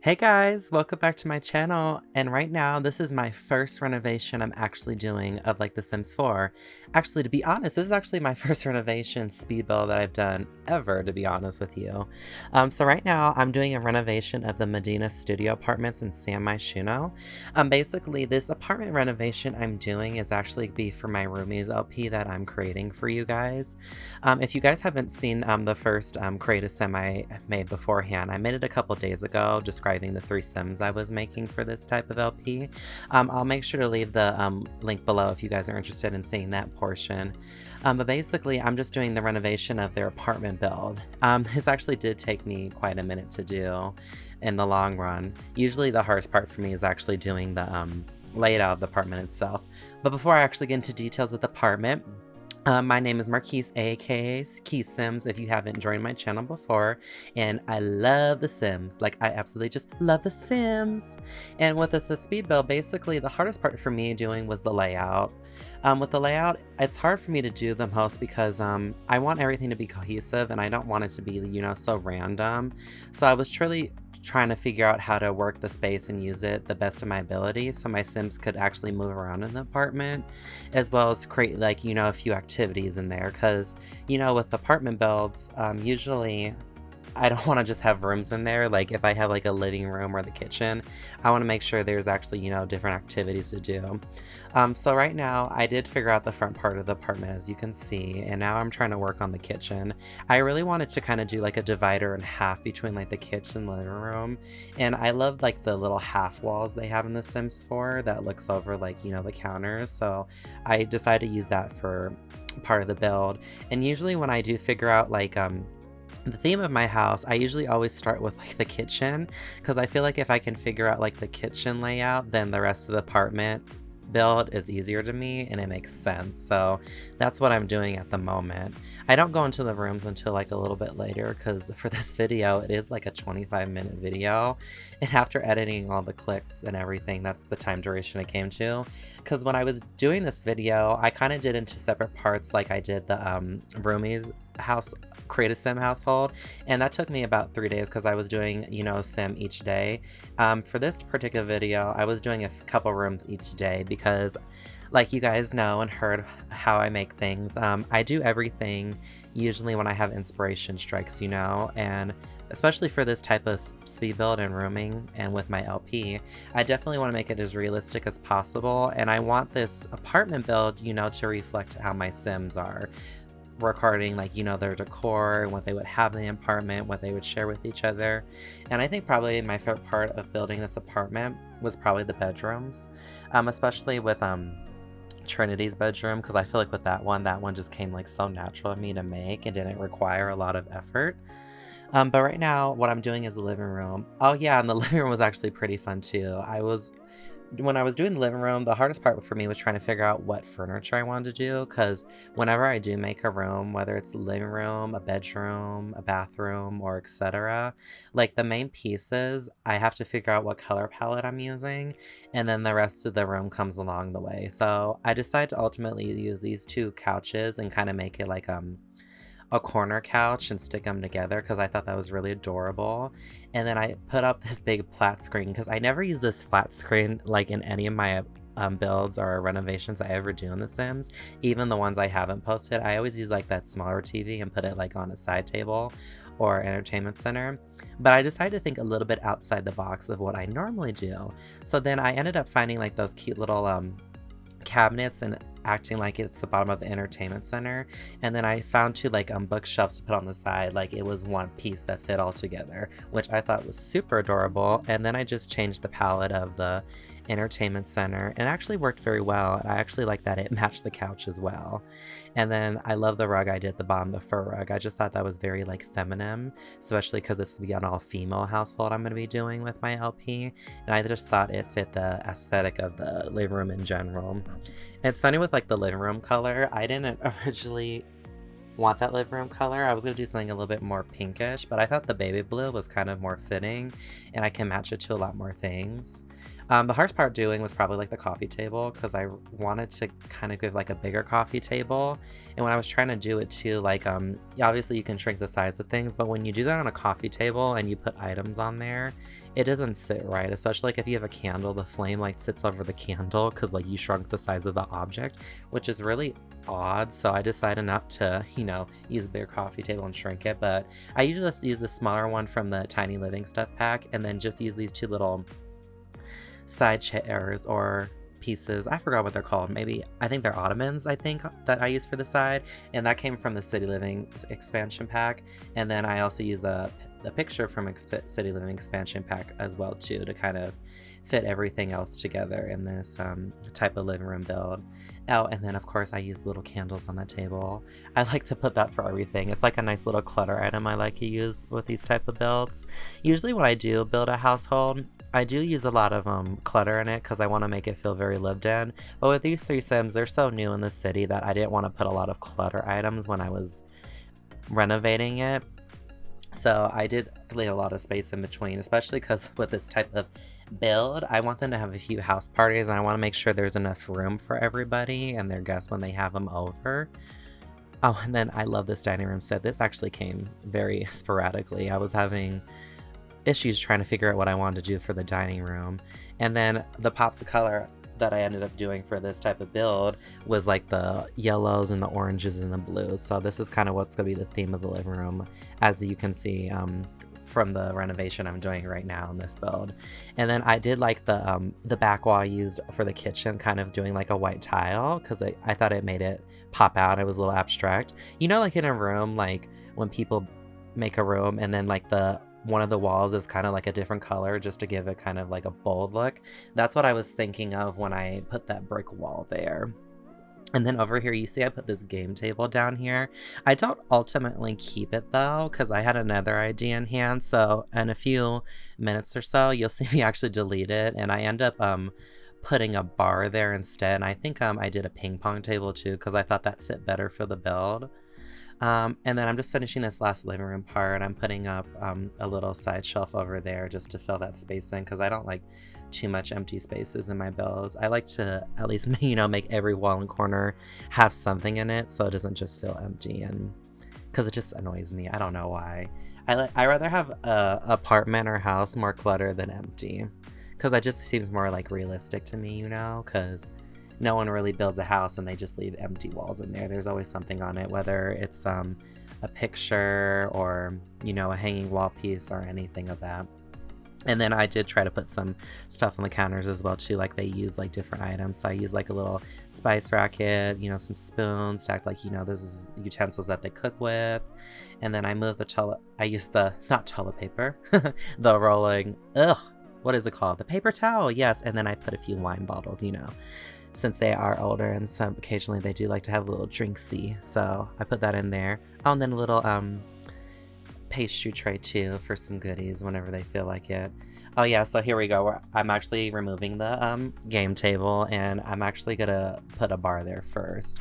Hey guys, welcome back to my channel, and right now this is my first renovation I'm actually doing of like The Sims 4. Actually, to be honest, this is actually my first renovation speed build that I've done ever, to be honest with you. So right now I'm doing a renovation of the Medina Studio Apartments in San Myshuno. Basically this apartment renovation I'm doing is actually be for my Roomies LP that I'm creating for you guys. If you guys haven't seen the first creative sim I made beforehand, I made it a couple days ago describing the 3 Sims I was making for this type of LP. I'll make sure to leave the link below if you guys are interested in seeing that portion. But basically, I'm just doing the renovation of their apartment build. This actually did take me quite a minute to do in the long run. Usually the hardest part for me is actually doing the layout of the apartment itself. But before I actually get into details of the apartment, my name is Marquise, aka Key Sims, if you haven't joined my channel before, and I love The Sims. Like, I absolutely just love The Sims! And with this speed build, basically the hardest part for me doing was the layout. With the layout, it's hard for me to do the most because I want everything to be cohesive and I don't want it to be, you know, so random. So I was truly trying to figure out how to work the space and use it the best of my ability so my Sims could actually move around in the apartment, as well as create, like, you know, a few activities in there, because, you know, with apartment builds, usually I don't want to just have rooms in there. Like, if I have like a living room or the kitchen, I want to make sure there's actually, you know, different activities to do. So right now I did figure out the front part of the apartment, as you can see, and now I'm trying to work on the kitchen. I really wanted to kind of do like a divider in half between like the kitchen and living room, and I love like the little half walls they have in The Sims 4 that looks over, like, you know, the counters. So I decided to use that for part of the build. And usually when I do figure out like the theme of my house, I usually always start with like the kitchen, because I feel like if I can figure out like the kitchen layout, then the rest of the apartment build is easier to me and it makes sense. So that's what I'm doing at the moment. I don't go into the rooms until like a little bit later, because for this video it is like a 25-minute video, and after editing all the clips and everything, that's the time duration it came to. Because when I was doing this video, I kind of did into separate parts, like I did the Roomies house, create a sim household, and that took me about 3 days because I was doing, you know, sim each day. For this particular video I was doing a couple rooms each day because, like you guys know and heard how I make things, I do everything usually when I have inspiration strikes, you know, and especially for this type of speed build and rooming and with my LP, I definitely want to make it as realistic as possible, and I want this apartment build, you know, to reflect how my Sims are. Recording, like, you know, their decor, what they would have in the apartment, what they would share with each other. And I think probably my favorite part of building this apartment was probably the bedrooms, especially with Trinity's bedroom, because I feel like with that one just came like so natural to me to make and didn't require a lot of effort. But right now what I'm doing is the living room. Oh yeah, and the living room was actually pretty fun too. When I was doing the living room, the hardest part for me was trying to figure out what furniture I wanted to do, because whenever I do make a room, whether it's a living room, a bedroom, a bathroom, or etc., like the main pieces, I have to figure out what color palette I'm using, and then the rest of the room comes along the way. So I decided to ultimately use these 2 couches and kind of make it like a corner couch and stick them together, because I thought that was really adorable. And then I put up this big flat screen, because I never use this flat screen like in any of my builds or renovations I ever do in The Sims. Even the ones I haven't posted, I always use like that smaller TV and put it like on a side table or entertainment center. But I decided to think a little bit outside the box of what I normally do. So then I ended up finding like those cute little cabinets and acting like it's the bottom of the entertainment center, and then I found 2 like bookshelves to put on the side, like it was one piece that fit all together, which I thought was super adorable. And then I just changed the palette of the entertainment center, and it actually worked very well. I actually like that it matched the couch as well. And then I love the rug I did at the bottom, the fur rug. I just thought that was very like feminine, especially because this will be an all-female household I'm going to be doing with my LP, and I just thought it fit the aesthetic of the living room in general. And it's funny with like the living room color, I didn't originally want that living room color. I was going to do something a little bit more pinkish, but I thought the baby blue was kind of more fitting and I can match it to a lot more things. The hardest part doing was probably like the coffee table because I wanted to kind of give like a bigger coffee table. And when I was trying to do it too, like yeah, obviously you can shrink the size of things, but when you do that on a coffee table and you put items on there, it doesn't sit right, especially like if you have a candle, the flame like sits over the candle because like you shrunk the size of the object, which is really odd. So I decided not to, you know, use a bigger coffee table and shrink it, but I usually just use the smaller one from the Tiny Living Stuff pack and then just use these two little side chairs or pieces. I forgot what they're called. Maybe, I think they're ottomans, I think, that I use for the side. And that came from the City Living expansion pack. And then I also use a picture from City Living expansion pack as well too, to kind of fit everything else together in this type of living room build. Oh, and then of course I use little candles on the table. I like to put that for everything. It's like a nice little clutter item I like to use with these type of builds. Usually when I do build a household, I do use a lot of clutter in it because I want to make it feel very lived in. But with these 3 Sims, they're so new in the city that I didn't want to put a lot of clutter items when I was renovating it. So I did leave a lot of space in between, especially because with this type of build, I want them to have a few house parties and I want to make sure there's enough room for everybody and their guests when they have them over. Oh, and then I love this dining room set. This actually came very sporadically. I was having issues trying to figure out what I wanted to do for the dining room. And then the pops of color that I ended up doing for this type of build was like the yellows and the oranges and the blues. So this is kind of what's going to be the theme of the living room, as you can see from the renovation I'm doing right now in this build. And then I did like the back wall I used for the kitchen, kind of doing like a white tile because I thought it made it pop out. It was a little abstract. You know, like in a room, like when people make a room and then like one of the walls is kind of like a different color just to give it kind of like a bold look. That's what I was thinking of when I put that brick wall there. And then over here, you see I put this game table down here. I don't ultimately keep it though, because I had another idea in hand. So in a few minutes or so, you'll see me actually delete it. And I end up putting a bar there instead. I think I did a ping pong table too, because I thought that fit better for the build. And then I'm just finishing this last living room part. I'm putting up a little side shelf over there just to fill that space in because I don't like too much empty spaces in my builds. I like to at least, you know, make every wall and corner have something in it so it doesn't just feel empty, and because it just annoys me. I don't know why. I rather have a apartment or house more cluttered than empty because that just seems more like realistic to me, you know, because no one really builds a house and they just leave empty walls in there. There's always something on it, whether it's a picture or, you know, a hanging wall piece or anything of that. And then I did try to put some stuff on the counters as well too, like they use like different items. So I used like a little spice racket, you know, some spoons to act like, you know, this is utensils that they cook with. And then I moved I used not toilet paper, the rolling, what is it called? The paper towel, yes. And then I put a few wine bottles, you know, since they are older and some occasionally they do like to have a little drinksy. So I put that in there. Oh, and then a little pastry tray too for some goodies whenever they feel like it. Oh yeah, so here we go. I'm actually removing the game table and I'm actually gonna put a bar there first.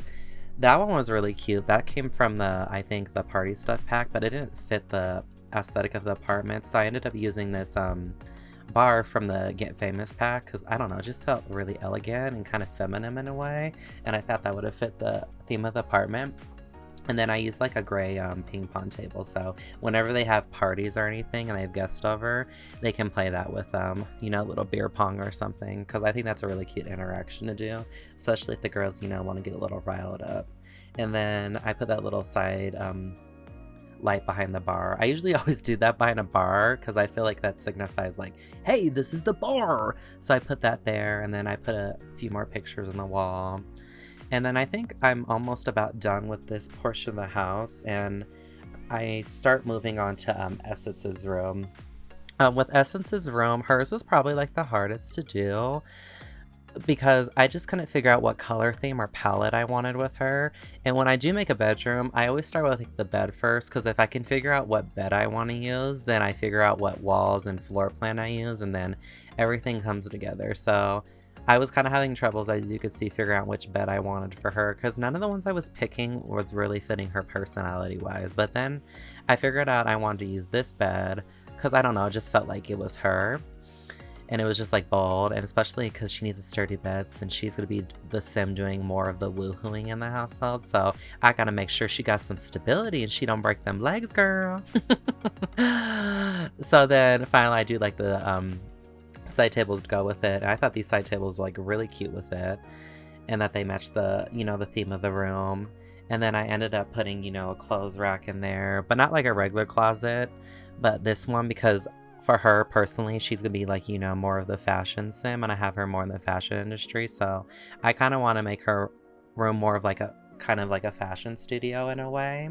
That one was really cute. That came from I think the party stuff pack, but it didn't fit the aesthetic of the apartment. So I ended up using this bar from the Get Famous pack because I don't know, it just felt really elegant and kind of feminine in a way, and I thought that would have fit the theme of the apartment. And then I use like a gray ping pong table, so whenever they have parties or anything and they have guests over, they can play that with you know, a little beer pong or something, because I think that's a really cute interaction to do, especially if the girls, you know, want to get a little riled up. And then I put that little side light behind the bar. I usually always do that behind a bar because I feel like that signifies like, hey, this is the bar. So I put that there, and then I put a few more pictures on the wall. And then I think I'm almost about done with this portion of the house, and I start moving on to Essence's room. With Essence's room, hers was probably like the hardest to do because I just couldn't figure out what color theme or palette I wanted with her. And when I do make a bedroom, I always start with like the bed first, because if I can figure out what bed I want to use, then I figure out what walls and floor plan I use, and then everything comes together. So I was kind of having troubles, as you could see, figuring out which bed I wanted for her, because none of the ones I was picking was really fitting her personality wise. But then I figured out I wanted to use this bed because I don't know, it just felt like it was her. and it was just like bold, and especially because she needs a sturdy bed since she's gonna be the sim doing more of the woohooing in the household. So I gotta make sure she got some stability and she don't break them legs, girl. So then finally I do like the side tables to go with it, and I thought these side tables were like really cute with it, and that they matched the, you know, the theme of the room. And then I ended up putting, you know, a clothes rack in there, but not like a regular closet, but this one, because for her personally, she's gonna be like, you know, more of the fashion sim, and I have her more in the fashion industry. So I kind of want to make her room more of like a kind of like a fashion studio in a way.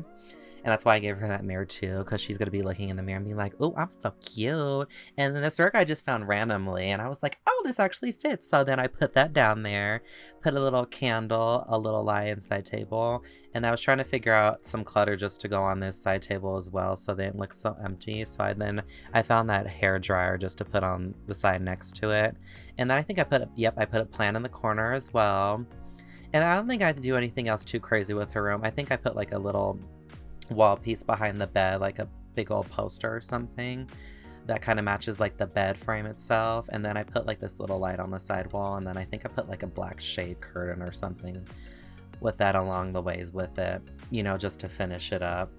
And that's why I gave her that mirror too, because she's going to be looking in the mirror and being like, oh, I'm so cute. And then this rug I just found randomly, and I was like, oh, this actually fits. So then I put that down there, put a little candle, a little lion side table. And I was trying to figure out some clutter just to go on this side table as well, so they didn't look so empty. So I found that hair dryer just to put on the side next to it. And then I think I put a plant in the corner as well. And I don't think I had to do anything else too crazy with her room. I think I put like a little wall piece behind the bed, like a big old poster or something that kind of matches like the bed frame itself. And then I put like this little light on the side wall, and then I think I put like a black shade curtain or something with that along the ways with it, you know, just to finish it up.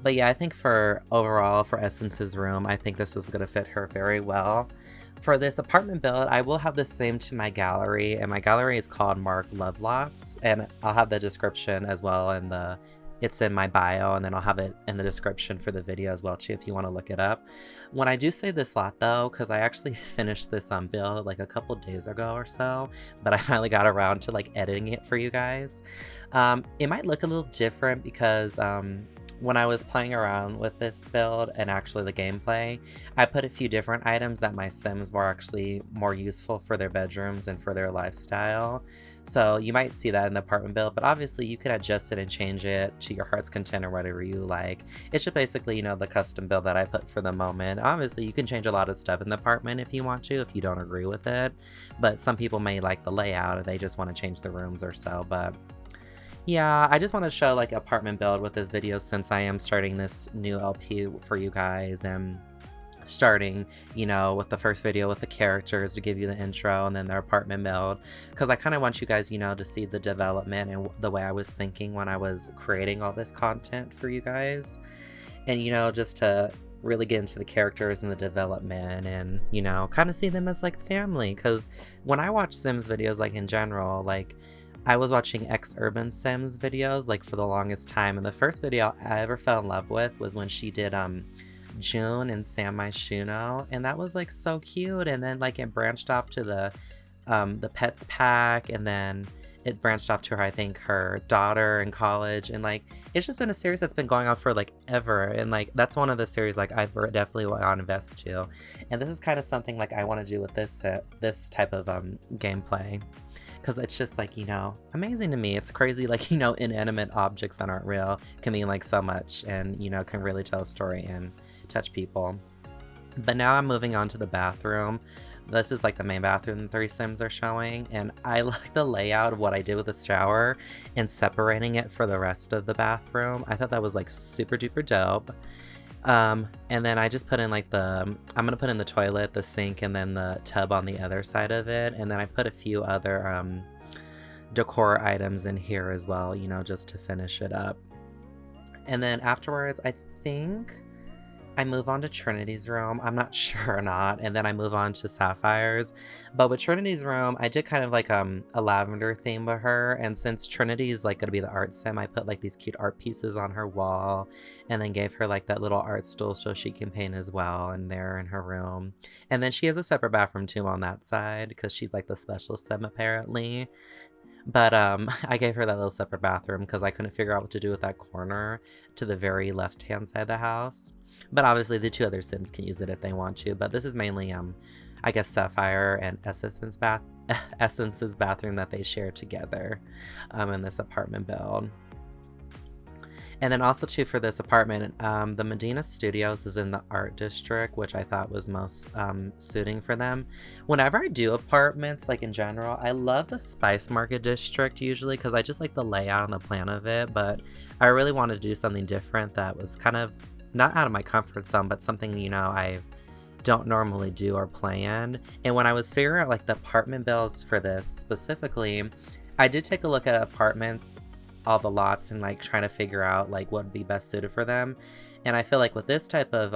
But yeah, I think for overall for Essence's room, I think this was going to fit her very well. For this apartment build, I will have the same to my gallery, and my gallery is called Marqluvlots, and I'll have the description as well in the it's in my bio, and then I'll have it in the description for the video as well too if you want to look it up. When I do say this lot though, because I actually finished this build like a couple days ago or so, but I finally got around to like editing it for you guys. It might look a little different because when I was playing around with this build and actually the gameplay, I put a few different items that my Sims were actually more useful for their bedrooms and for their lifestyle. So you might see that in the apartment build, but obviously you can adjust it and change it to your heart's content or whatever you like. It's just basically, you know, the custom build that I put for the moment. Obviously you can change a lot of stuff in the apartment if you want to, if you don't agree with it. But some people may like the layout or they just want to change the rooms or so. But yeah, I just want to show like apartment build with this video since I am starting this new LP for you guys, and starting, you know, with the first video with the characters to give you the intro and then their apartment build, because I kind of want you guys, you know, to see the development and the way I was thinking when I was creating all this content for you guys, and you know, just to really get into the characters and the development and, you know, kind of see them as like family. Because when I watch Sims videos, like in general, like I was watching ex-urban Sims videos like for the longest time, and the first video I ever fell in love with was when she did June and Sam My Shuno, and that was like so cute. And then like it branched off to the pets pack, and then it branched off to her, I think her daughter in college, and like it's just been a series that's been going on for like ever, and like that's one of the series like I've definitely want to invest to, and this is kind of something like I want to do with this type of gameplay, because it's just like, you know, amazing to me. It's crazy, like, you know, inanimate objects that aren't real can mean like so much, and you know, can really tell a story and touch people. But now I'm moving on to the bathroom. This is like the main bathroom the 3 Sims are showing, and I like the layout of what I did with the shower and separating it for the rest of the bathroom. I thought that was like super duper dope. And then I just put in like I'm gonna put in the toilet, the sink, and then the tub on the other side of it, and then I put a few other decor items in here as well, you know, just to finish it up. And then afterwards, I think I move on to Trinity's room. I'm not sure or not. And then I move on to Sapphire's. But with Trinity's room, I did kind of like a lavender theme with her. And since Trinity is like going to be the art sim, I put like these cute art pieces on her wall, and then gave her like that little art stool so she can paint as well in there in her room. And then she has a separate bathroom too on that side, because she's like the special sim apparently. But I gave her that little separate bathroom because I couldn't figure out what to do with that corner to the very left hand side of the house. But obviously the 2 other Sims can use it if they want to. But this is mainly I guess Sapphire and Essence's bathroom that they share together in this apartment build. And then also too for this apartment, the Medina Studios is in the art district, which I thought was most suiting for them. Whenever I do apartments, like in general, I love the Spice Market district usually because I just like the layout and the plan of it, but I really wanted to do something different that was kind of not out of my comfort zone, but something, you know, don't normally do or plan. And when I was figuring out like the apartment builds for this specifically, I did take a look at apartments, all the lots, and like trying to figure out like what would be best suited for them. And I feel like with this type of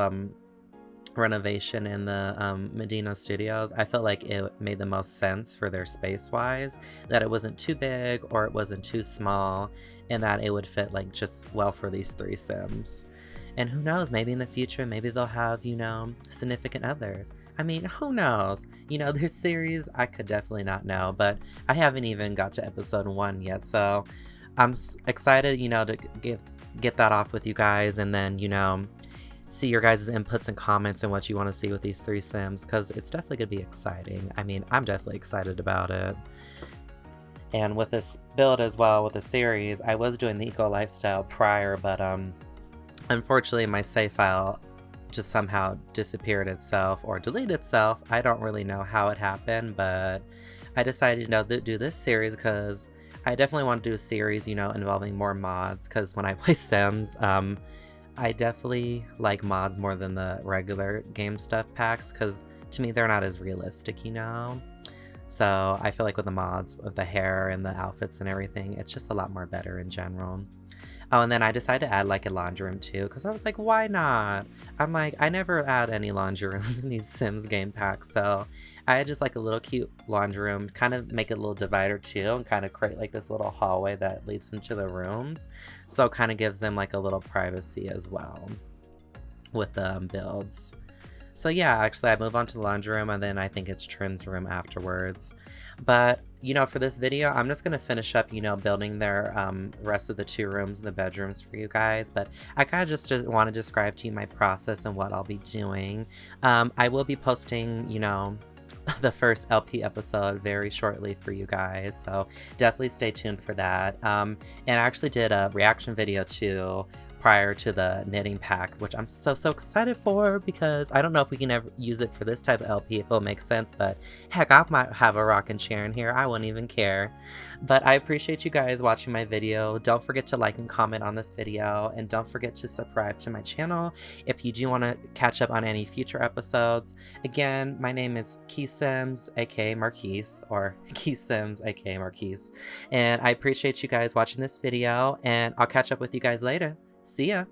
renovation in the Medina Studios, I felt like it made the most sense for their space wise, that it wasn't too big or it wasn't too small, and that it would fit like just well for these 3 Sims. And who knows, maybe in the future, maybe they'll have, you know, significant others. I mean, who knows? You know, their series, I could definitely not know, but I haven't even got to episode 1 yet, so I'm excited, you know, to get that off with you guys, and then, you know, see your guys' inputs and comments and what you want to see with these 3 Sims, because it's definitely going to be exciting. I mean, I'm definitely excited about it. And with this build as well, with the series, I was doing the eco lifestyle prior, but unfortunately my save file just somehow disappeared itself or deleted itself. I don't really know how it happened, but I decided, you know, to do this series because I definitely want to do a series, you know, involving more mods, because when I play Sims, I definitely like mods more than the regular game stuff packs, because to me they're not as realistic, you know? So I feel like with the mods, with the hair and the outfits and everything, it's just a lot more better in general. Oh, and then I decided to add like a laundry room too, because I was like, why not? I'm like, I never add any laundry rooms in these Sims game packs, so I had just like a little cute laundry room, kind of make a little divider too, and kind of create like this little hallway that leads into the rooms, so it kind of gives them like a little privacy as well with the builds. So yeah, actually I move on to the laundry room, and then I think it's Trin's room afterwards. But, you know, for this video, I'm just going to finish up, you know, building their rest of the 2 rooms and the bedrooms for you guys. But I kind of just want to describe to you my process and what I'll be doing. I will be posting, you know, the first LP episode very shortly for you guys, so definitely stay tuned for that. And I actually did a reaction video too prior to the knitting pack, which I'm so excited for, because I don't know if we can ever use it for this type of LP, if it'll make sense, but heck, I might have a rocking chair in here, I wouldn't even care. But I appreciate you guys watching my video. Don't forget to like and comment on this video, and don't forget to subscribe to my channel if you do want to catch up on any future episodes. Again, my name is Key Sims, aka Marquise, or Key Sims, aka Marquise, and I appreciate you guys watching this video, and I'll catch up with you guys later. See ya!